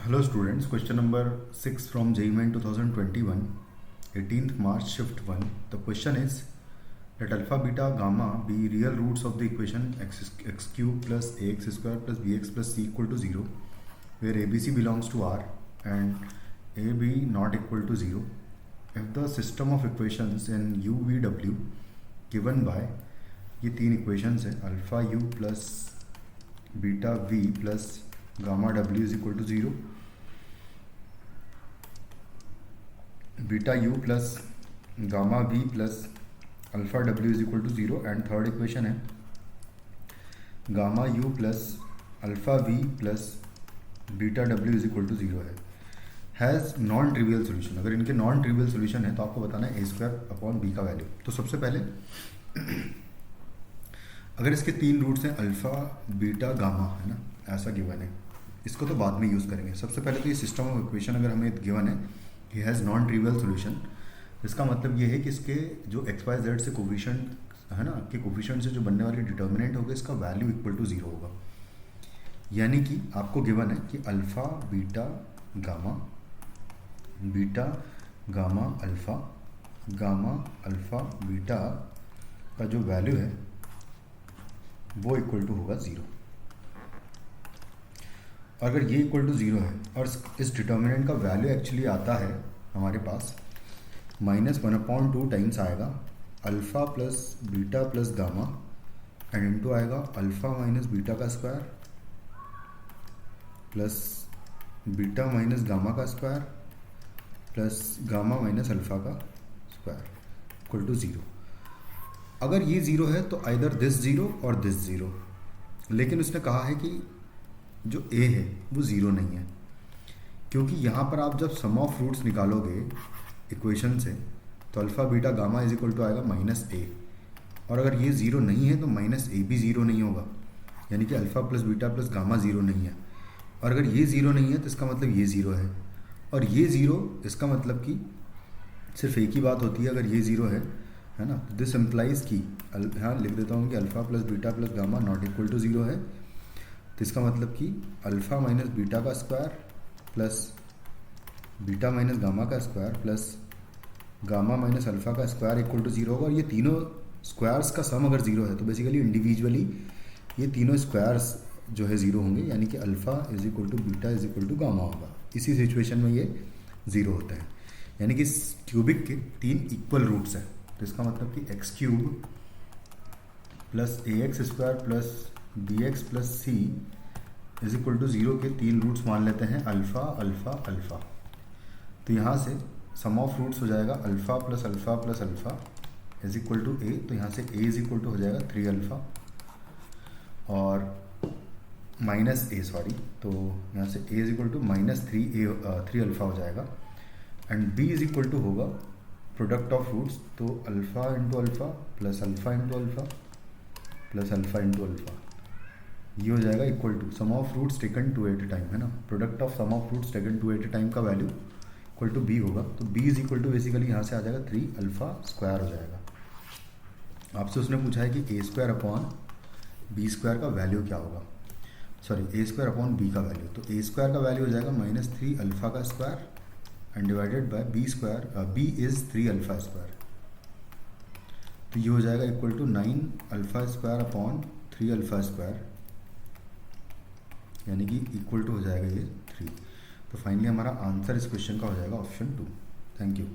Hello students, question number 6 from JEE Main 2021, 18th March shift 1. The question is, let alpha, beta, gamma be real roots of the equation x cube plus ax square plus bx plus c equal to 0, where abc belongs to R and ab not equal to 0. If the system of equations in UVW given by ये तीन equations है alpha u plus beta v plus gamma w is equal to 0, beta u plus gamma v plus alpha w is equal to 0 and third equation है gamma u plus alpha v plus beta w is equal to 0 है, has non trivial solution. अगर इनके non trivial solution है तो आपको बताना है ए square upon B का वैल्यू. तो सबसे पहले अगर इसके तीन रूट्स हैं अल्फ़ा बीटा गामा है ना, ऐसा गिवन है, इसको तो बाद में यूज़ करेंगे. सबसे पहले तो ये सिस्टम ऑफ इक्वेशन अगर हमें गिवन है he has non trivial solution, इसका मतलब ये है कि इसके जो एक्स वाई जेड से कोफिशिएंट है ना के कोफिशिएंट से जो बनने वाली डिटर्मिनेंट होगा इसका वैल्यू इक्वल टू 0 होगा. यानी कि आपको गिवन है कि alpha beta gamma alpha beta का जो वैल्यू है वो इक्वल टू होगा 0. अगर ये इक्वल टू 0 है और इस डिटर्मिनेंट का वैल्यू एक्चुअली आता है हमारे पास -1/2 टाइम्स आएगा alpha plus beta plus gamma and into आएगा अल्फ़ा माइनस बीटा का square plus beta minus gamma का square plus gamma minus alpha का स्क्वायर इक्वल टू 0. अगर ये 0 है तो आइदर दिस 0 और दिस 0, लेकिन उसने कहा है कि जो a है वो 0 नहीं है, क्योंकि यहाँ पर आप जब सम ऑफ रूट्स निकालोगे इक्वेशन से तो alpha beta gamma is equal to आएगा -a, और अगर ये 0 नहीं है तो -a भी 0 नहीं होगा, यानी कि alpha plus beta plus gamma 0 नहीं है. और अगर ये 0 नहीं है तो इसका मतलब ये 0 है, और ये 0 इसका मतलब कि सिर्फ एक ही बात होती है, अगर ये 0 है ना, दिस इम्प्लाइज की हाँ लिख देता हूँ कि alpha plus beta plus gamma not equal to 0 है, तो इसका मतलब कि अल्फ़ा माइनस बीटा का square plus beta minus gamma का square plus gamma minus alpha का स्क्वायर इक्वल टू 0 होगा. और ये तीनों स्क्वायर्स का सम अगर 0 है तो बेसिकली इंडिविजुअली ये तीनों स्क्वायर्स जो है 0 होंगे, यानी कि alpha is equal to beta is equal to gamma होगा. इसी सिचुएशन में ये 0 होता है, यानी कि क्यूबिक के तीन इक्वल रूट्स हैं. तो इसका मतलब कि x cube plus a x square plus b x plus c is equal to 0 के तीन रूट्स मान लेते हैं अल्फ़ा अल्फ़ा अल्फ़ा. तो यहाँ से सम ऑफ रूट्स हो जाएगा alpha plus alpha plus alpha is equal to A. तो यहाँ से ए इज इक्वल टू हो जाएगा 3 अल्फ़ा और -a, तो यहाँ से a is equal to -3 alpha हो जाएगा and b is equal to होगा प्रोडक्ट ऑफ रूट्स, तो alpha into alpha plus alpha into alpha plus alpha into alpha, ये हो जाएगा equal to sum of roots taken 2 at a time है ना, product of sum of roots taken 2 at a time का value equal to b होगा. तो b is equal to basically यहाँ से आ जाएगा 3 अल्फ़ा स्क्वायर हो जाएगा. आपसे उसने पूछा है कि a square upon b square का वैल्यू क्या होगा, sorry a square upon b का वैल्यू. तो a स्क्वायर का वैल्यू हो जाएगा -3 अल्फ़ा का square and divided by b square, b is 3 alpha square, तो ये हो जाएगा equal to 9 alpha square upon 3 alpha square, यानी कि इक्वल टू हो जाएगा ये 3. तो फाइनली हमारा आंसर इस क्वेश्चन का हो जाएगा ऑप्शन 2. Thank you.